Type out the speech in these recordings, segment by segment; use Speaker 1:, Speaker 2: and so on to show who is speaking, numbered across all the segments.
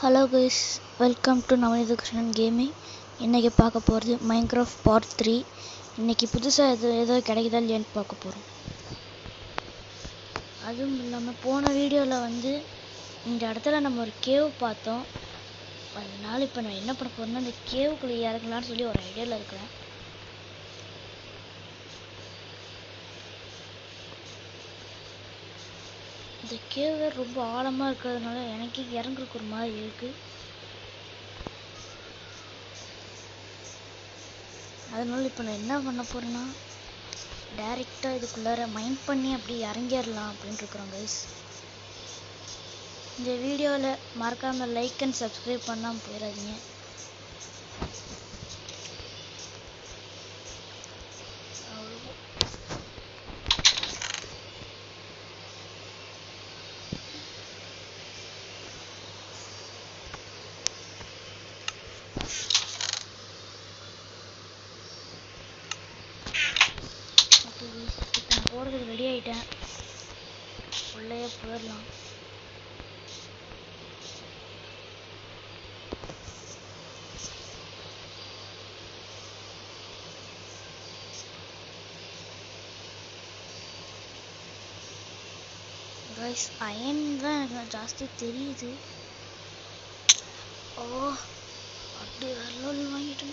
Speaker 1: Hello guys, welcome to Navaneetha Krishnan gaming. இன்றைக்கி பார்க்க போகிறது மைன்கிராஃப்ட் பார்ட் 3. இன்றைக்கி புதுசாக ஏதோ கிடைக்குதா இல்லையான்னு பார்க்க போகிறோம். அதுவும் இல்லாமல் போன வீடியோவில் இந்த இடத்துல நம்ம ஒரு கேவ் பார்த்தோம். அதனால் இப்போ நான் என்ன பண்ண போகிறேன்னா இந்த கேவுக்குள்ளே இறங்கலான்னு சொல்லி ஒரு ஐடியாவில் இருக்கிறேன். இந்த கேவ் ரொம்ப ஆழமாக இருக்கிறதுனால எனக்கு இறங்குறதுக்கு ஒரு மாதிரி இருக்குது. அதனால இப்போ நான் என்ன பண்ண போகிறேன்னா டைரெக்டாக இதுக்குள்ளார மைண்ட் பண்ணி அப்படியே இறங்கிடலாம் அப்படின்ட்டு இருக்கிறோம் கைஸ். இந்த வீடியோவில் மறக்காமல் லைக் அண்ட் சப்ஸ்கிரைப் பண்ணாமல் போயிடாதீங்க. இப்போ நான் போகிறதுக்கு ரெடி ஆகிட்டேன். உள்ளே போயிடலாம். கைஸ், அயன் தான் எனக்கு ஜாஸ்தி தெரியுது. அப்படியே வெள்ளோலி வாங்கிட்டு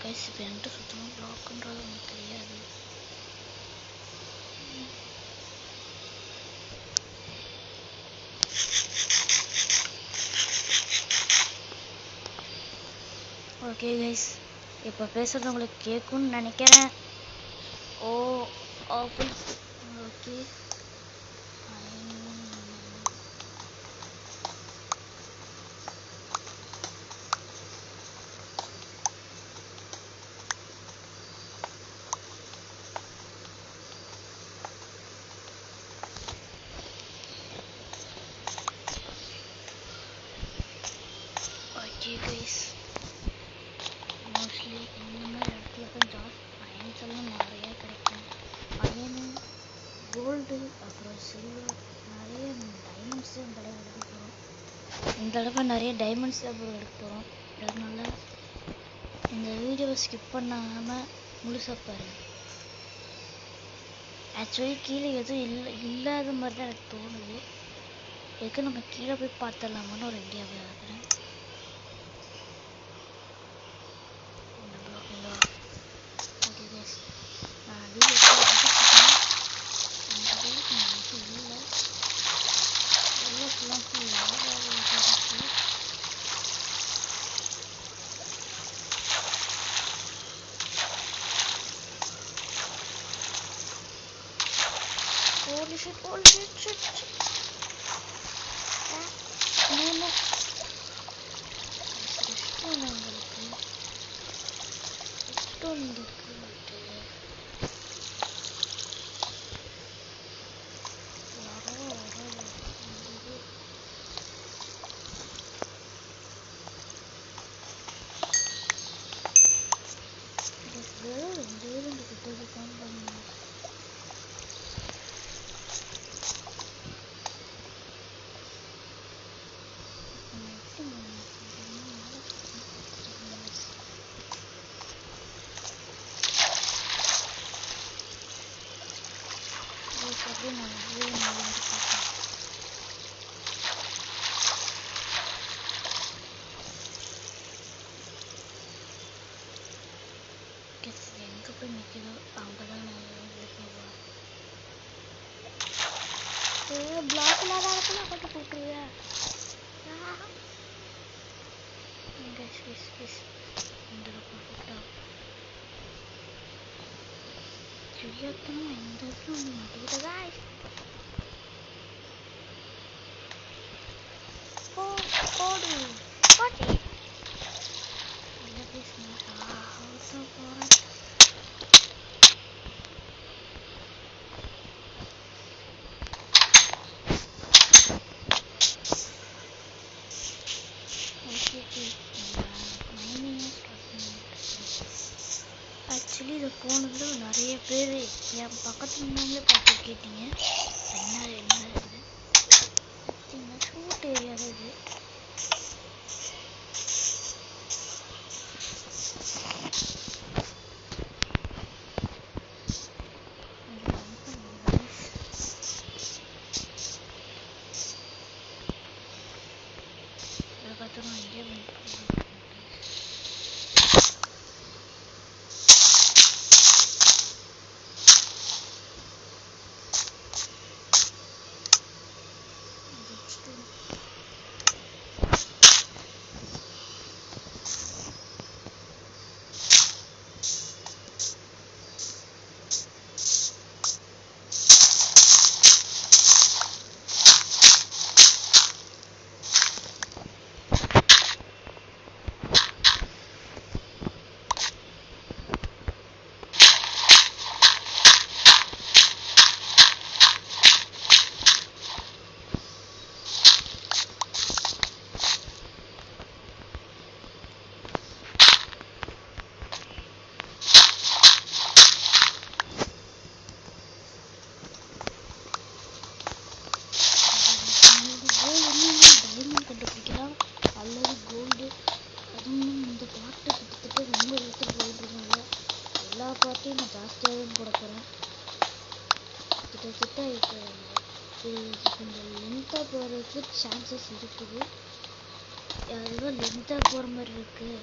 Speaker 1: கைஸ். இப்போ என்கிட்ட சுத்தமாக பிளாக்ன்றது எனக்கு தெரியாது. ஓகே கைஸ், இப்போ பேசுகிறது உங்களுக்கு கேட்கும்னு நினைக்கிறேன். Okay guys. மோஸ்ட்லி இந்த மாதிரி இடத்துல தான் அயன்ஸ் எல்லாம் நிறைய கிடைக்கும். அயனு, கோல்டு, அப்புறம் சில்வர், நிறைய டைமண்ட்ஸ் இந்த தடவை எடுக்க போகிறோம். இந்த தடவை நிறைய டைமண்ட்ஸ் அப்புறம் எடுக்க போகிறோம். அதனால இந்த வீடியோவை ஸ்கிப் பண்ணாமல் முழுசாக பாருங்கள். ஆக்சுவலி கீழே எதுவும் இல்லாத மாதிரி தான் எனக்கு தோணுது. எதுக்கு நம்ம கீழே போய் பார்த்துடலாமான்னு ஒரு ஐடியாவை இருக்கிறேன். Holy shit. No. எங்கே போய் நிற்கிறதோ அவங்க தான் பிளாக் இல்லாத இடத்துல போட்டு போட்டுருவேன். தெரியாதமா இந்த இடத்துல வந்து மாட்டிக்கிட்டதா. போடு பாட்டி இல்லை பேசுனா போகிறேன். ஆக்சுவலி இதை போனதுல நிறைய பேர் என் பக்கத்தில் இருந்தவங்களே பார்த்து கேட்டீங்க என்ன இது ஷூட் ஏரியா தான் இது. கிட்ட இப்போ இது கொஞ்சம் லென்த்தாக போகிறதுக்கு சான்சஸ் இருக்குது. அதுவும் லென்த்தாக போகிற மாதிரி இருக்குது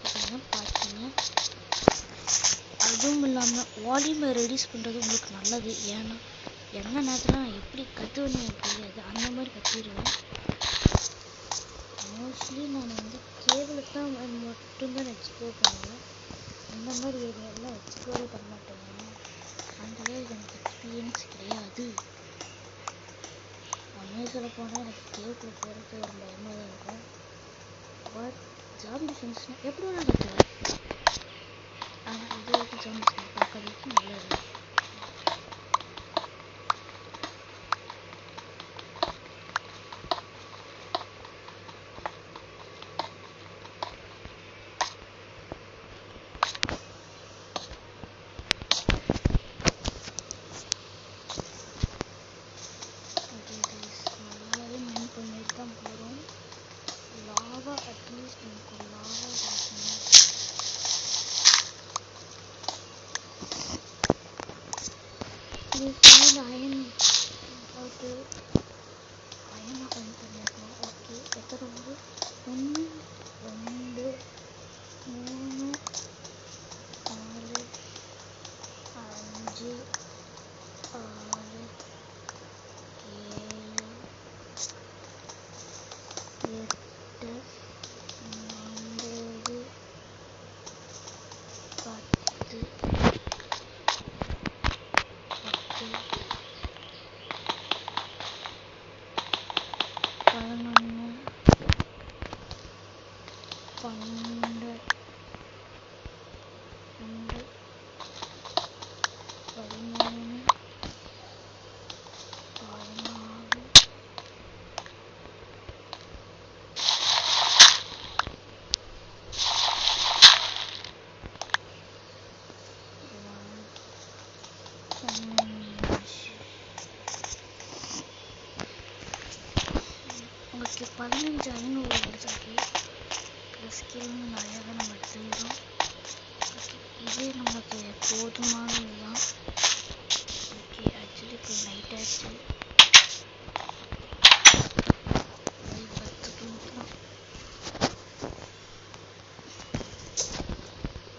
Speaker 1: அப்படின்னா பார்த்தீங்க. அதுவும் இல்லாமல் வால்யூமை ரெடியூஸ் பண்ணுறது உங்களுக்கு நல்லது. ஏன்னா என்ன நேரத்தில் நான் எப்படி கற்றுவேன்னு எனக்கு தெரியாது, அந்த மாதிரி கற்றிடுவேன். மோஸ்ட்லி நான் வந்து கேபிளுக்கு தான் மட்டும்தான் எக்ஸ்ப்ளோர் பண்ணுவேன். இந்த மாதிரி ஏரியாவெல்லாம் எக்ஸ்ப்ளோரே பண்ண மாட்டேன். அந்தளவுக்கு எனக்கு எக்ஸ்பீரியன்ஸ் கிடையாது. உண்மையை சொல்ல போனால் எனக்கு கேவுக்குள்ளே போகிறது ஒரு பயமாக தான் இருக்கும். பட் ஜாம்பி ஃப்ரெண்ட்ஸ்னால் எப்படி வேணால் கற்றுவேன். ஆனால் இது வரைக்கும் ஜாம்பி ஃப்ரெண்ட்ஸ் பார்க்கறதுக்கு நல்லது. நல்லாவே மெயின் பண்ணிட்டு தான் போகிறோம். லாவா அட்லீஸ்ட் எனக்கு ஒரு லாவா கிடைக்கணும். இது ஃபைனல் அயன் போட்டு அயனாக ஃபைன் பண்ணியிருக்கோம். ஓகே, எத்தனை வந்து 1 2 3 4 5 6 7 8 9 10 11 12 13 14 உங்களுக்கு 15 500 கிடைச்சிருக்கு. ஸ்கில்னு நிறையா தான் நம்ம எடுத்துக்கிறோம். இதே நமக்கு போதுமானது தான். ஓகே, ஆக்சுவலி இப்போ நைட் ஆச்சு.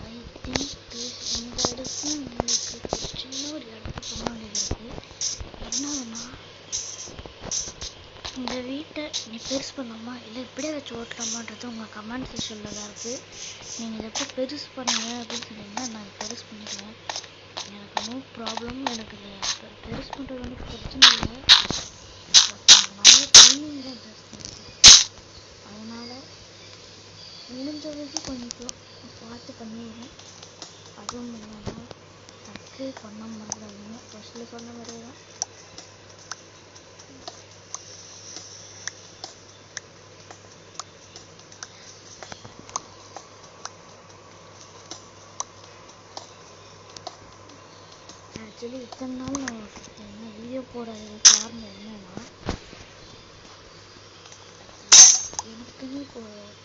Speaker 1: ஐ திங்க் இந்த இடத்துல உங்களுக்கு சின்ன ஒரு இடத்துக்கு போக வேண்டியது இருக்குது. என்னதுன்னா, இந்த வீட்டை நீ பெருசு பண்ணலாமா இல்லை இப்படியே வச்சு ஓட்டலாமான்றது உங்கள் கமெண்ட் செக்ஷனில் தான் இருக்குது. நீங்கள் இதை எப்படி பெருசு பண்ணுங்க அப்படின்னு சொன்னீங்கன்னா நான் பெருசு பண்ணிக்குவேன். எனக்கு நோ ப்ராப்ளம். எனக்கு இதை பெருசு பண்ணுறது வந்து பிரச்சனை இல்லை. நிறைய டைமிங் தான் ஜாஸ்தி இருக்குது. அதனால் முடிஞ்ச வரைக்கும் கொஞ்சம் பார்த்து பண்ணிடுவேன். அதுவும் இல்லாமல் சப்ஸ்கிரைப் பண்ண மறந்துடாதீங்க. ஃபர்ஸ்ட்டில் சொன்ன மாதிரியே தான். ஆக்சுவலி இத்தனை நாள் நான் பார்த்தீங்கன்னா வீடியோ போடாதது காரணம் என்னன்னா, எனக்குன்னு இப்போ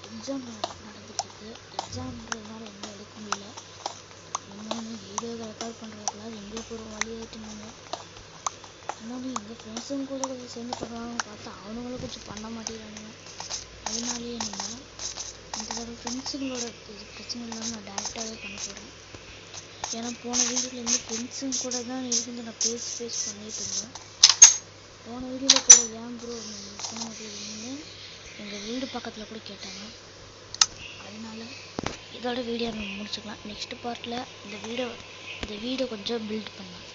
Speaker 1: எக்ஸாம் நடந்துட்டுருக்கு. எக்ஸாம்ன்றதுனால எதுவும் எடுக்க முடியல. இன்னொன்று வீடியோ ரெக்கார்ட் பண்ணுறதுக்குலாம் எங்களுக்கு ஒரு வழி ஆகிட்டுனாங்க. இன்னொன்று எங்கள் ஃப்ரெண்ட்ஸுங்க கூட கொஞ்சம் சேர்ந்து பண்ணுவாங்க பார்த்தா அவனுங்களும் கொஞ்சம் பண்ண மாட்டேங்கிறானுங்க. அதனாலேயே என்னென்னா இந்த தடவை ஃப்ரெண்ட்ஸுங்களோட பிரச்சனை இல்லாமல் நான் டேரெக்டாகவே பண்ண போகிறேன். ஏன்னா போன வீடியோலேருந்து ஃப்ரெண்ட்ஸுங்க கூட தான் இருந்து நான் பேசி பண்ணிகிட்டு இருந்தேன். போன வீடியோவில் கூட ஏன் ப்ரோ நீங்கள் பண்ண மாட்டேங்கிறீங்கன்னு எங்கள் வீடு பக்கத்தில் கூட கேட்டாங்க. அதனால இதோட வீடியோ நம்ம முடிச்சுக்கலாம். நெக்ஸ்ட் பார்ட்டில் இந்த வீடியோ கொஞ்சம் பில்ட் பண்ணலாம்.